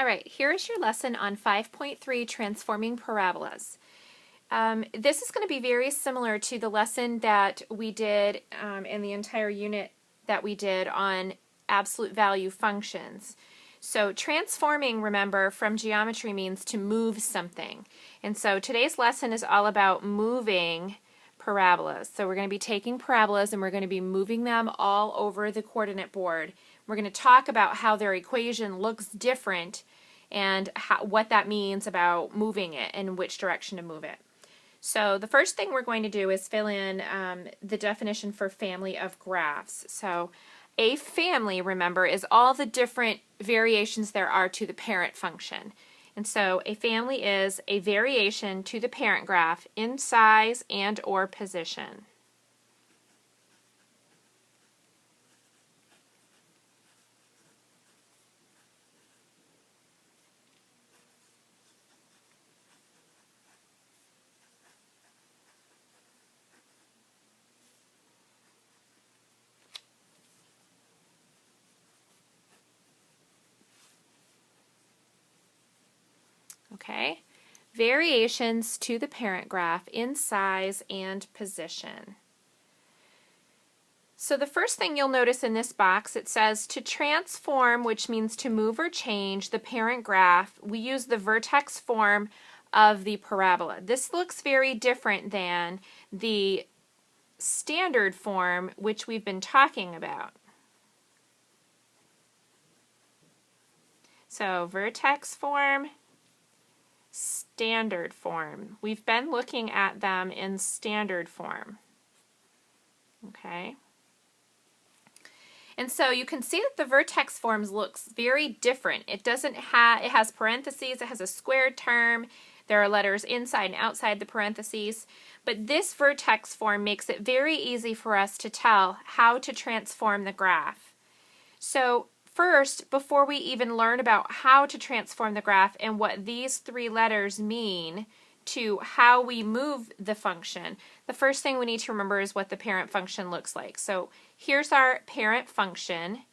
All right, here is your lesson on 5.3 Transforming Parabolas. This is going to be very similar to the lesson that we did in the entire unit that we did on absolute value functions. So transforming, remember, from geometry means to move something. And so today's lesson is all about moving parabolas. So we're going to be taking parabolas and we're going to be moving them all over the coordinate board. We're going to talk about how their equation looks different and what that means about moving it and which direction to move it. So the first thing we're going to do is fill in the definition for family of graphs. So a family, remember, is all the different variations there are to the parent function. And so a family is a variation to the parent graph in size and or position. Okay, variations to the parent graph in size and position. So the first thing you'll notice in this box, it says to transform, which means to move or change the parent graph, we use the vertex form of the parabola. This looks very different than the standard form, which we've been talking about. So vertex form, standard form. We've been looking at them in standard form. Okay. And so you can see that the vertex forms looks very different. It has parentheses, it has a squared term, there are letters inside and outside the parentheses, but this vertex form makes it very easy for us to tell how to transform the graph. So first, before we even learn about how to transform the graph and what these three letters mean to how we move the function, the first thing we need to remember is what the parent function looks like. So here's our parent function,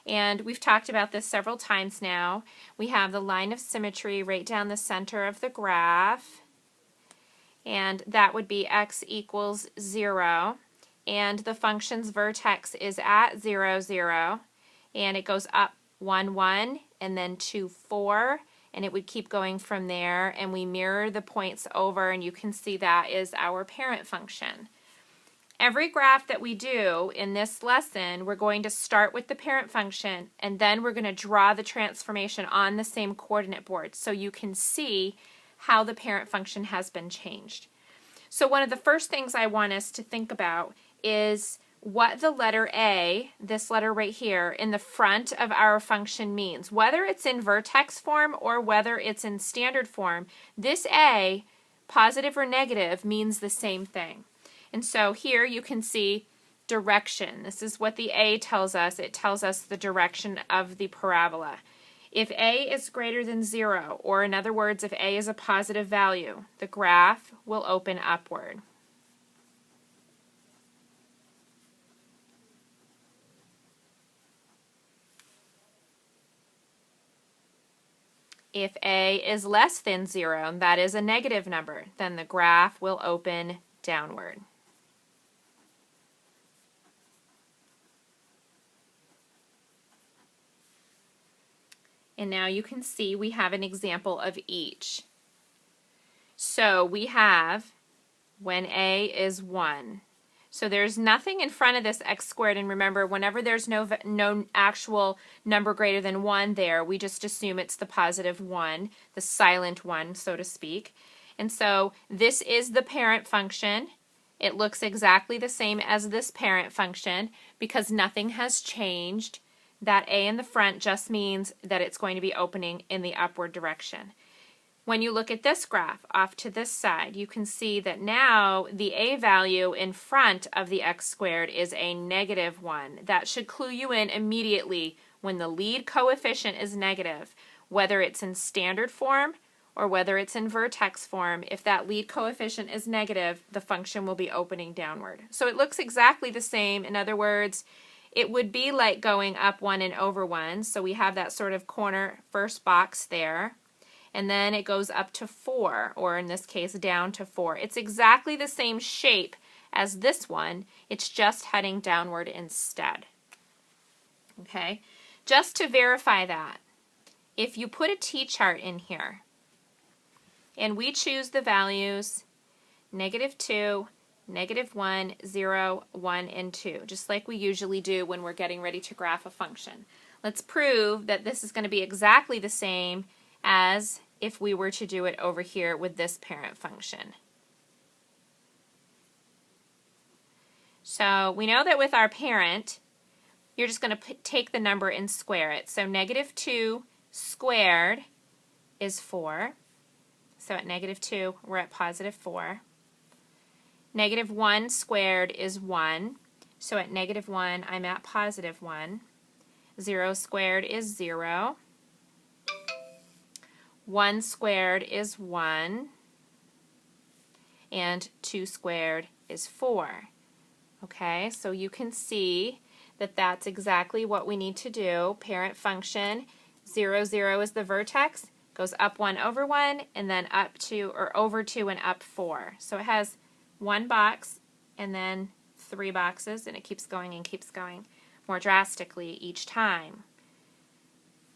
and we've talked about this several times now. We have the line of symmetry right down the center of the graph, and that would be x equals 0, and the function's vertex is at 0, 0, and it goes up 1, 1, and then 2, 4, and it would keep going from there, and we mirror the points over, and you can see that is our parent function. Every graph that we do in this lesson, we're going to start with the parent function, and then we're going to draw the transformation on the same coordinate board so you can see how the parent function has been changed. So one of the first things I want us to think about is what the letter A, this letter right here, in the front of our function means. Whether it's in vertex form or whether it's in standard form, this A, positive or negative, means the same thing. And so here you can see direction. This is what the A tells us. It tells us the direction of the parabola. If A is greater than 0, or in other words, if A is a positive value, the graph will open upward. If A is less than 0, that is a negative number, then the graph will open downward. And now you can see we have an example of each. So we have when A is 1. So there's nothing in front of this x squared, and remember, whenever there's no actual number greater than 1 there, we just assume it's the positive 1, the silent 1, so to speak. And so this is the parent function. It looks exactly the same as this parent function because nothing has changed. That A in the front just means that it's going to be opening in the upward direction. When you look at this graph off to this side, you can see that now the A value in front of the x squared is a negative 1. That should clue you in immediately when the lead coefficient is negative, whether it's in standard form or whether it's in vertex form. If that lead coefficient is negative, the function will be opening downward. So it looks exactly the same. In other words, it would be like going up 1 and over 1. So we have that sort of corner first box there. And then it goes up to 4, or in this case down to 4. It's exactly the same shape as this one. It's just heading downward instead. Okay, just to verify that, if you put a t-chart in here and we choose the values -2, -1, 0, 1, and 2, just like we usually do when we're getting ready to graph a function. Let's prove that this is going to be exactly the same as if we were to do it over here with this parent function. So we know that with our parent, you're just going to take the number and square it. So -2 squared is 4. So at -2, we're at +4. -1 squared is 1. So at -1, I'm at +1. 0 squared is 0. 1 squared is 1. And 2 squared is 4. Okay, so you can see that that's exactly what we need to do. Parent function, 0, 0 is the vertex, goes up 1 over 1, and then up 2, or over 2 and up 4. So it has 1 box and then 3 boxes, and it keeps going and keeps going more drastically each time.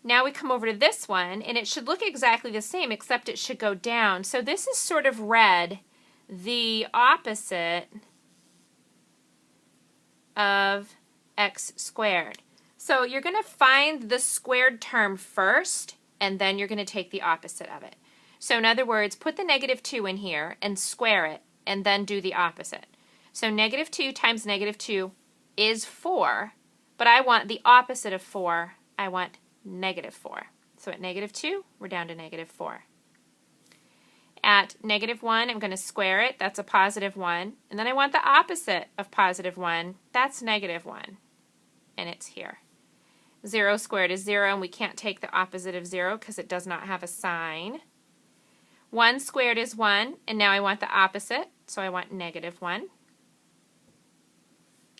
Now we come over to this one, and it should look exactly the same, except it should go down. So this is sort of read the opposite of x squared. So you're going to find the squared term first, and then you're going to take the opposite of it. So in other words, put the -2 in here and square it, and then do the opposite. So -2 times -2 is 4, but I want the opposite of 4. I want -4. So at -2, we're down to -4. At -1, I'm going to square it. That's a +1. And then I want the opposite of +1. That's -1. And it's here. 0 squared is 0, and we can't take the opposite of 0 because it does not have a sign. 1 squared is 1, and now I want the opposite, so I want -1.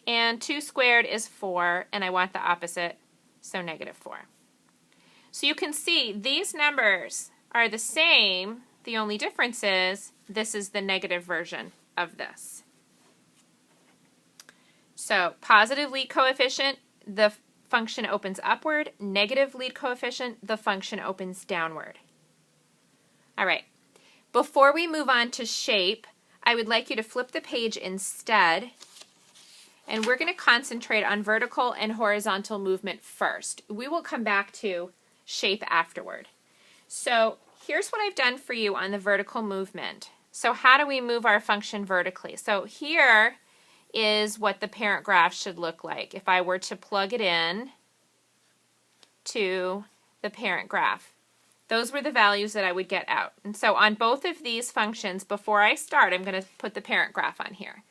And 2 squared is 4, and I want the opposite, so -4. So you can see these numbers are the same. The only difference is this is the negative version of this. So positive lead coefficient, the function opens upward. Negative lead coefficient, the function opens downward. All right. Before we move on to shape, I would like you to flip the page instead, and we're going to concentrate on vertical and horizontal movement first. We will come back to shape afterward. So here's what I've done for you on the vertical movement. So how do we move our function vertically? So here is what the parent graph should look like if I were to plug it in to the parent graph. Those were the values that I would get out. And so on both of these functions, before I start, I'm going to put the parent graph on here.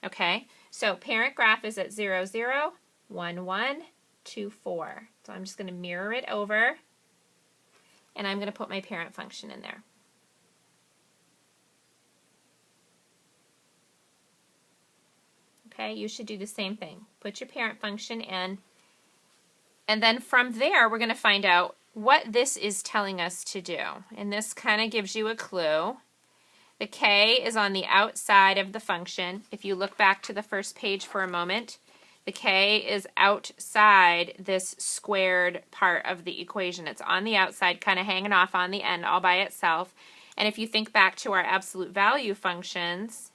Okay, so parent graph is at 0, 0, 1, 1, 2, 4. So I'm just going to mirror it over, and I'm going to put my parent function in there. Okay, you should do the same thing. Put your parent function in, and then from there we're going to find out what this is telling us to do. And this kind of gives you a clue. The k is on the outside of the function. If you look back to the first page for a moment, the k is outside this squared part of the equation. It's on the outside, kind of hanging off on the end all by itself. And if you think back to our absolute value functions,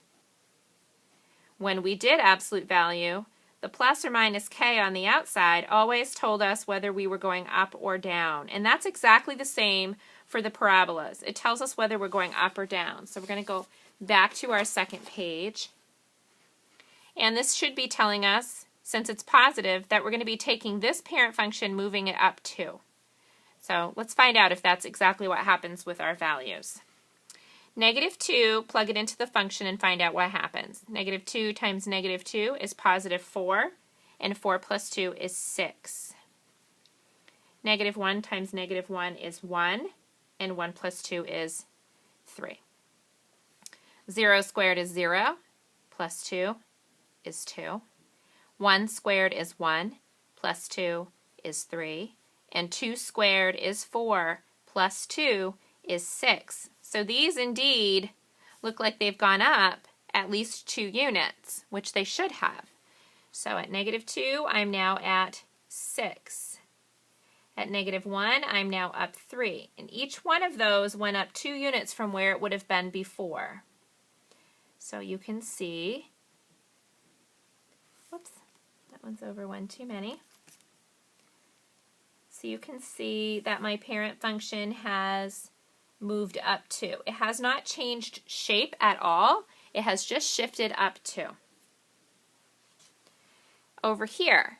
when we did absolute value, the plus or minus k on the outside always told us whether we were going up or down. And that's exactly the same for the parabolas. It tells us whether we're going up or down. So we're going to go back to our second page. And this should be telling us, since it's positive, that we're going to be taking this parent function, moving it up 2. So let's find out if that's exactly what happens with our values. -2, plug it into the function and find out what happens. -2 times -2 is +4, and 4 plus 2 is 6. -1 times -1 is 1, and 1 plus 2 is 3. 0 squared is 0, plus 2 is 2. 1 squared is 1, plus 2 is 3, and 2 squared is 4, plus 2 is 6. So these indeed look like they've gone up at least 2 units, which they should have. So at -2, I'm now at 6. At -1, I'm now up 3. And each one of those went up 2 units from where it would have been before. So you can see, whoops, that one's over one too many. So you can see that my parent function has moved up 2. It has not changed shape at all. It has just shifted up 2. Over here,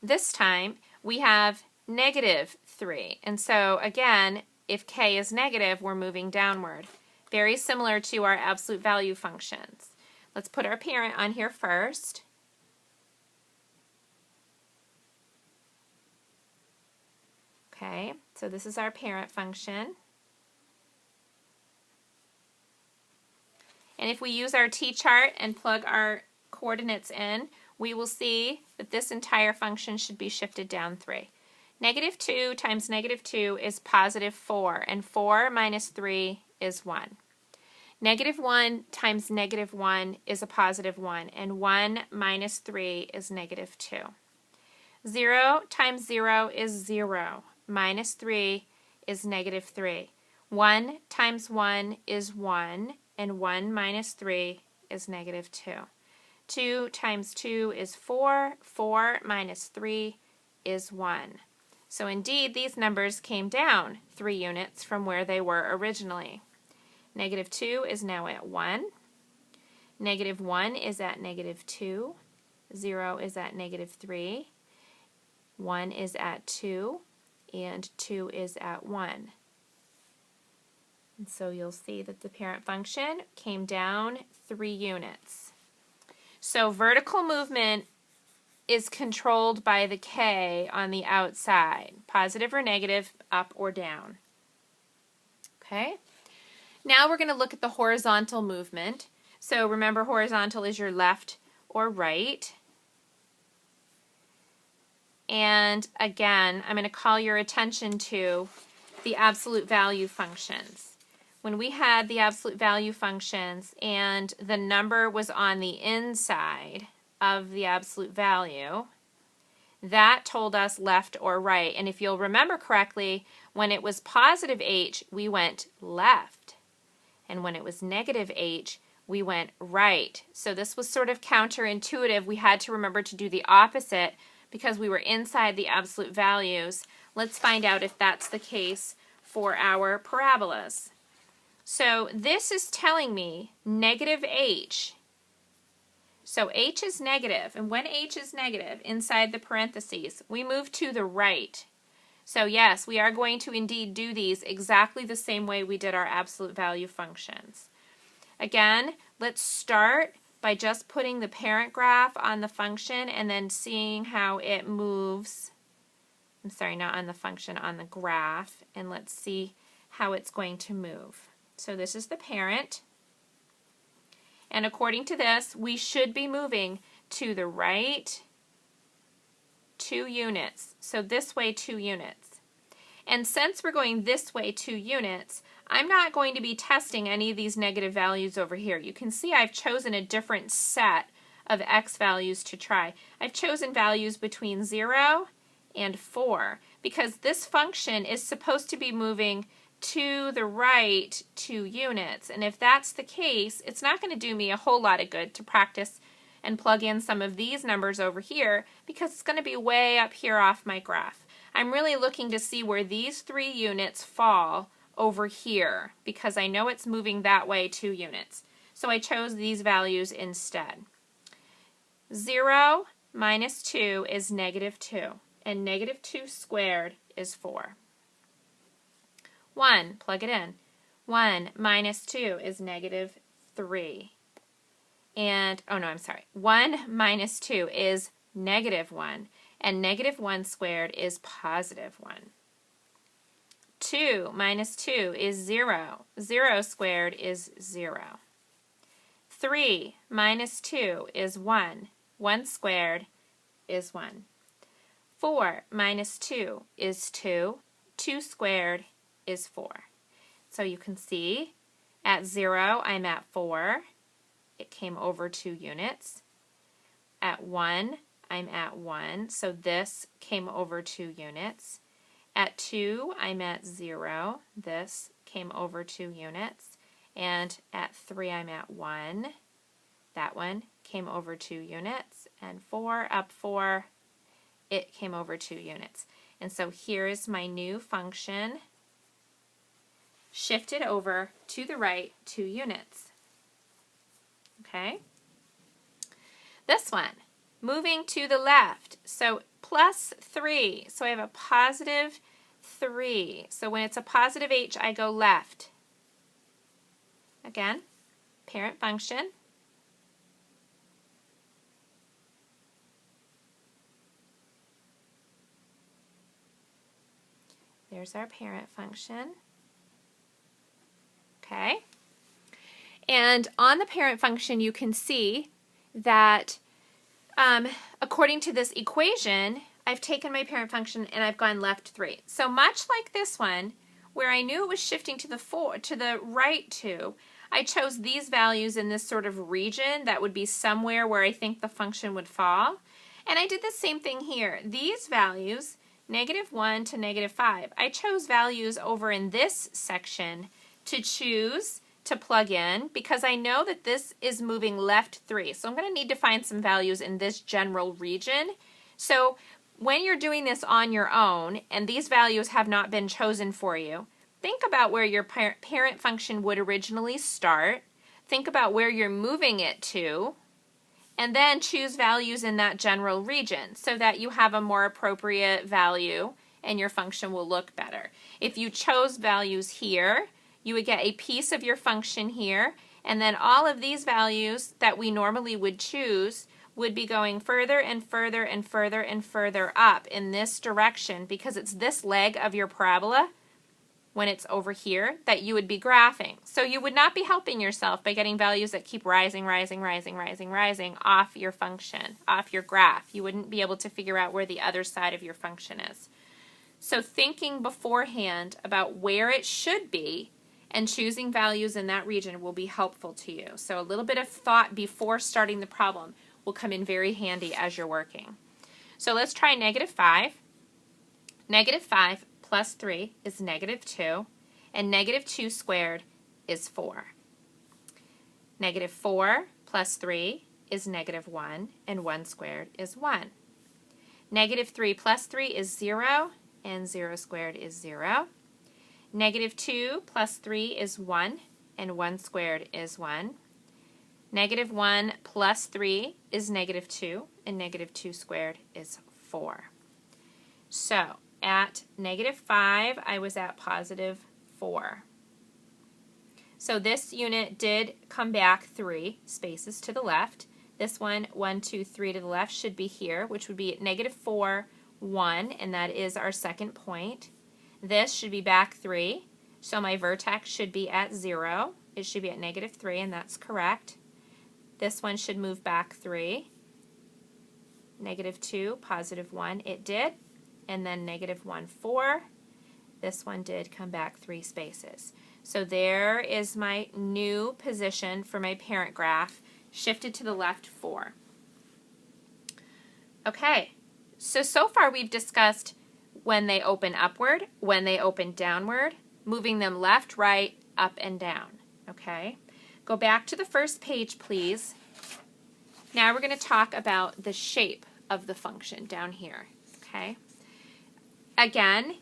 this time we have -3. And so again, if k is negative, we're moving downward. Very similar to our absolute value functions. Let's put our parent on here first. Okay, so this is our parent function. And if we use our t-chart and plug our coordinates in, we will see that this entire function should be shifted down 3. -2 times -2 is +4, and 4 minus 3 is 1. -1 times -1 is a +1, and 1 minus 3 is -2. 0 times 0 is 0. Minus 3 is -3. 1 times 1 is 1, and 1 minus 3 is -2. 2 times 2 is 4. 4 minus 3 is 1. So indeed, these numbers came down 3 units from where they were originally. -2 is now at 1. -1 is at -2. 0 is at -3. 1 is at 2. And 2 is at 1. And so you'll see that the parent function came down 3 units. So vertical movement is controlled by the k on the outside, positive or negative, up or down. Okay? Now we're going to look at the horizontal movement. So remember, horizontal is your left or right. And again, I'm going to call your attention to the absolute value functions. When we had the absolute value functions and the number was on the inside of the absolute value, that told us left or right. And if you'll remember correctly, when it was positive h, we went left. And when it was negative h, we went right. So this was sort of counterintuitive. We had to remember to do the opposite because we were inside the absolute values. Let's find out if that's the case for our parabolas. So this is telling me -h. So h is negative, and when h is negative inside the parentheses, we move to the right. So yes, we are going to indeed do these exactly the same way we did our absolute value functions. Again, let's start by just putting the parent graph on the function and then seeing how it moves. I'm sorry, not on the function, on the graph. And let's see how it's going to move. So this is the parent. And according to this, we should be moving to the right 2 units. So this way 2 units. And since we're going this way 2 units, I'm not going to be testing any of these negative values over here. You can see I've chosen a different set of x values to try. I've chosen values between 0 and 4 because this function is supposed to be moving to the right 2 units. And if that's the case, it's not going to do me a whole lot of good to practice and plug in some of these numbers over here because it's going to be way up here off my graph. I'm really looking to see where these 3 units fall over here because I know it's moving that way 2 units. So I chose these values instead. 0 minus 2 is -2, and -2 squared is 4. 1, plug it in. 1 minus 2 is -3. And, oh no, I'm sorry. 1 minus 2 is -1, and -1 squared is +1. 2 minus 2 is 0. 0 squared is 0. 3 minus 2 is 1. 1 squared is 1. 4 minus 2 is 2. 2 squared is 4. So you can see at 0 I'm at 4. It came over 2 units. At 1 I'm at 1. So this came over 2 units. At 2 I'm at 0. This came over 2 units. And at 3 I'm at 1. That one came over 2 units. And 4 up 4, it came over 2 units. And so here is my new function shifted over to the right 2 units. Okay? This one, moving to the left, so plus 3. So I have a positive 3. So when it's a positive h, I go left. Again, parent function. There's our parent function. Okay. And on the parent function, you can see that according to this equation, I've taken my parent function and I've gone left 3. So much like this one, where I knew it was shifting to the right 2, I chose these values in this sort of region that would be somewhere where I think the function would fall. And I did the same thing here. These values, -1 to -5, I chose values over in this section to choose to plug in because I know that this is moving left 3. So I'm going to need to find some values in this general region. So when you're doing this on your own and these values have not been chosen for you, think about where your parent function would originally start. Think about where you're moving it to, and then choose values in that general region so that you have a more appropriate value and your function will look better. If you chose values here, you would get a piece of your function here, and then all of these values that we normally would choose would be going further and further and further and further up in this direction because it's this leg of your parabola when it's over here that you would be graphing. So you would not be helping yourself by getting values that keep rising, rising, rising, rising, rising off your function, off your graph. You wouldn't be able to figure out where the other side of your function is. So thinking beforehand about where it should be and choosing values in that region will be helpful to you. So a little bit of thought before starting the problem will come in very handy as you're working. So let's try -5. -5 plus 3 is -2, and -2 squared is 4. -4 plus 3 is -1, and 1 squared is 1. -3 plus 3 is 0, and 0 squared is 0. -2 plus 3 is 1, and 1 squared is 1. -1 plus 3 is -2, and -2 squared is 4. So at -5, I was at positive 4. So this unit did come back 3 spaces to the left. This one, 1, 2, 3 to the left, should be here, which would be at -4, 1, and that is our second point. This should be back 3, so my vertex should be at 0. It should be at -3, and that's correct. This one should move back 3. -2, positive 1, it did. And then -1, 4. This one did come back 3 spaces. So there is my new position for my parent graph, shifted to the left 4. Okay, so far we've discussed when they open upward, when they open downward, moving them left, right, up, and down. Okay, go back to the first page, please. Now we're going to talk about the shape of the function down here. Okay. Again,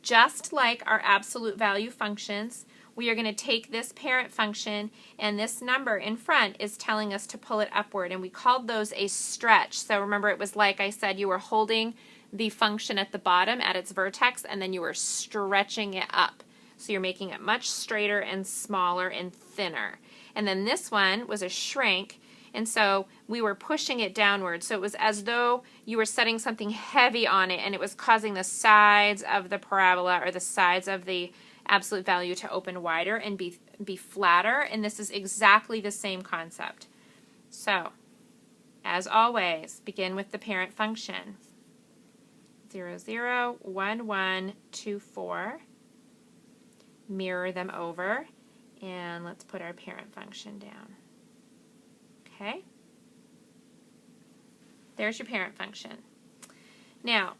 just like our absolute value functions, we are going to take this parent function, and this number in front is telling us to pull it upward, and we called those a stretch. So remember, it was like I said, you were holding the function at the bottom at its vertex, and then you were stretching it up. So you're making it much straighter and smaller and thinner. And then this one was a shrink, and so we were pushing it downward. So it was as though you were setting something heavy on it and it was causing the sides of the parabola or the sides of the absolute value to open wider and be flatter. And this is exactly the same concept. So As always, begin with the parent function. 0, 0, 1, 1, 2, 4. Mirror them over, and let's put our parent function down. Okay? There's your parent function. Now,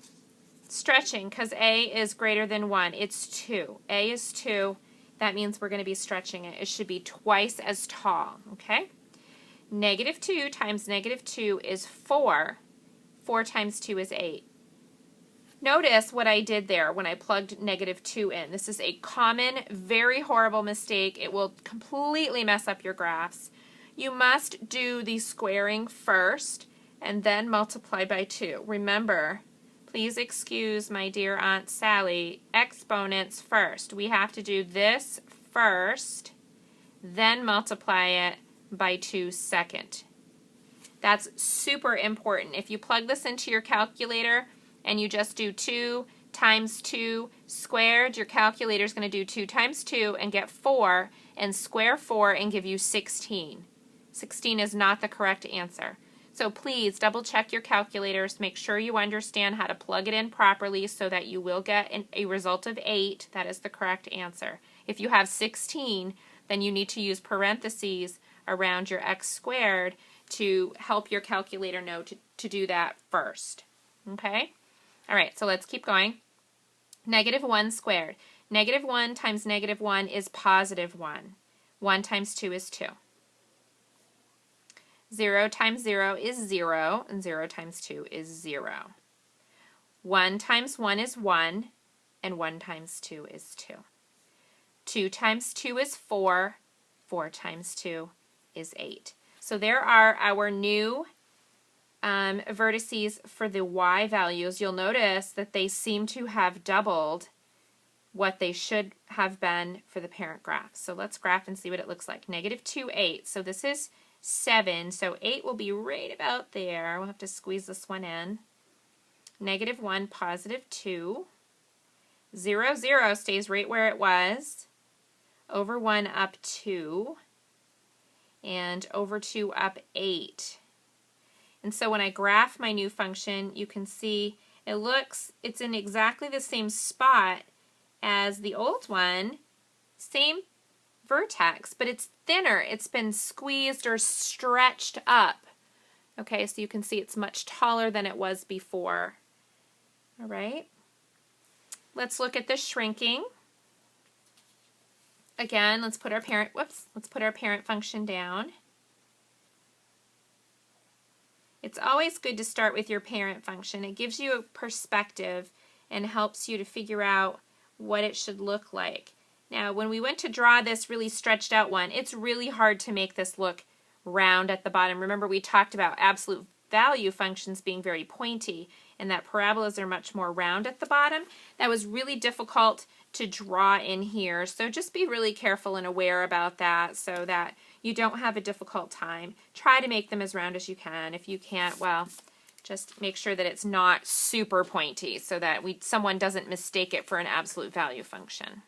stretching, because A is greater than 1, it's 2. A is 2. That means we're going to be stretching it. It should be twice as tall. Okay? Negative 2 times negative 2 is 4. 4 times 2 is 8. Notice what I did there when I plugged negative 2 in. This is a common, very horrible mistake. It will completely mess up your graphs. You must do the squaring first and then multiply by 2. Remember, please excuse my dear Aunt Sally, exponents first. We have to do this first, then multiply it by 2 second. That's super important. If you plug this into your calculator and you just do 2 times 2 squared, your calculator is going to do 2 times 2 and get 4, and square 4 and give you 16. 16 is not the correct answer. So please double check your calculators. Make sure you understand how to plug it in properly so that you will get a result of 8. That is the correct answer. If you have 16, then you need to use parentheses around your x squared to help your calculator know to do that first. Okay? All right, so let's keep going. Negative 1 squared. Negative 1 times negative 1 is positive 1. 1 times 2 is 2. 0 times 0 is 0, and 0 times 2 is 0. 1 times 1 is 1, and 1 times 2 is 2. 2 times 2 is 4. 4 times 2 is 8. So there are our new vertices for the y values. You'll notice that they seem to have doubled what they should have been for the parent graph. So let's graph and see what it looks like. Negative 2, 8. So this is 7. So 8 will be right about there. We'll have to squeeze this one in. Negative 1, positive 2. 0, 0 stays right where it was. Over 1 up 2. And over 2 up 8. And so when I graph my new function, you can see it's in exactly the same spot as the old one, same vertex, but it's thinner. It's been squeezed or stretched up. Okay, so you can see it's much taller than it was before. All right. Let's look at the shrinking. Again, let's put our parent function down. It's always good to start with your parent function. It gives you a perspective and helps you to figure out what it should look like. Now, when we went to draw this really stretched out one, it's really hard to make this look round at the bottom. Remember, we talked about absolute value functions being very pointy and that parabolas are much more round at the bottom. That was really difficult to draw in here, so just be really careful and aware about that so that you don't have a difficult time. Try to make them as round as you can. If you can't, well, just make sure that it's not super pointy so that someone doesn't mistake it for an absolute value function.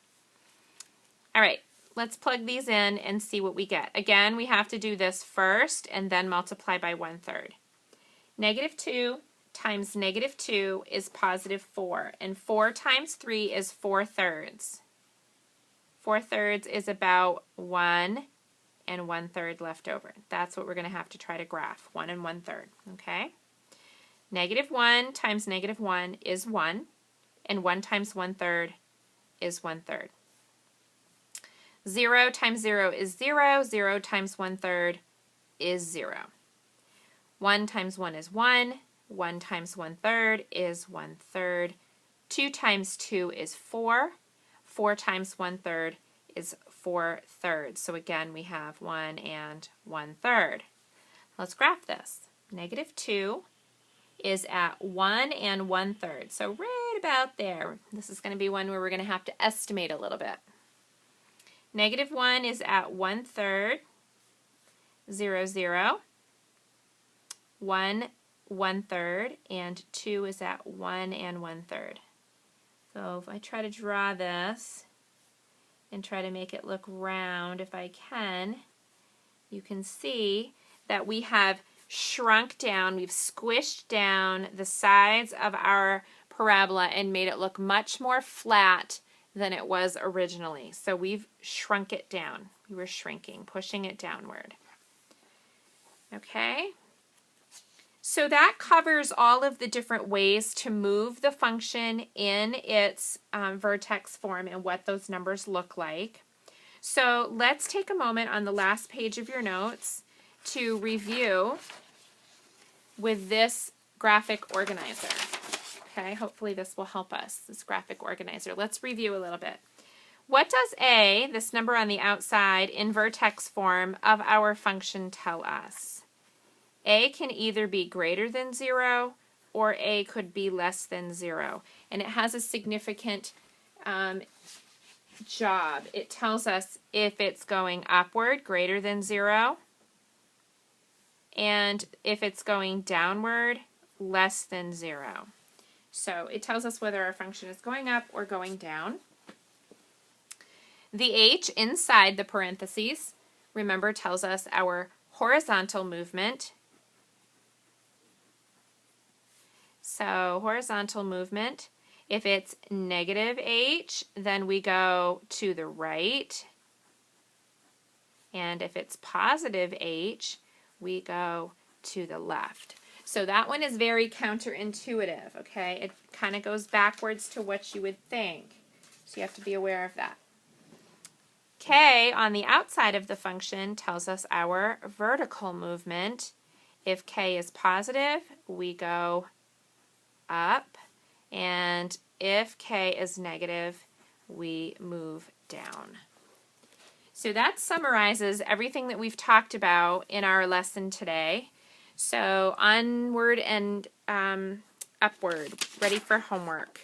All right, let's plug these in and see what we get. Again, we have to do this first and then multiply by 1/3. Negative 2 times negative 2 is positive 4, and 4 times 3 is 4/3. 4/3 is about 1 and 1/3 left over. That's what we're going to have to try to graph, 1 and 1/3, okay? Negative 1 times negative 1 is 1, and 1 times 1/3 is 1/3. 0 times 0 is 0. 0 times 1/3 is 0. 1 times 1 is 1. 1 times 1/3 is 1/3. 2 times 2 is 4. 4 times 1/3 is 4/3. So again, we have 1 and 1/3. Let's graph this. Negative 2 is at 1 and 1/3. So right about there. This is going to be one where we're going to have to estimate a little bit. Negative 1 is at 1/3, 0, 0. 1, 1/3, and 2 is at 1 and 1/3. So if I try to draw this and try to make it look round if I can, you can see that we have shrunk down, we've squished down the sides of our parabola and made it look much more flat than it was originally. So we've shrunk it down. We were shrinking, pushing it downward. Okay? So that covers all of the different ways to move the function in its vertex form and what those numbers look like. So let's take a moment on the last page of your notes to review with this graphic organizer. Okay, hopefully this will help us, this graphic organizer. Let's review a little bit. What does A, this number on the outside, in vertex form of our function tell us? A can either be greater than 0 or A could be less than 0. And it has a significant job. It tells us if it's going upward, greater than 0, and if it's going downward, less than 0. So it tells us whether our function is going up or going down. The H inside the parentheses, remember, tells us our horizontal movement. So horizontal movement, if it's negative H, then we go to the right. And if it's positive H, we go to the left. So that one is very counterintuitive, okay? It kind of goes backwards to what you would think. So you have to be aware of that. K on the outside of the function tells us our vertical movement. If K is positive, we go up, and if K is negative, we move down. So that summarizes everything that we've talked about in our lesson today. So onward and upward, ready for homework.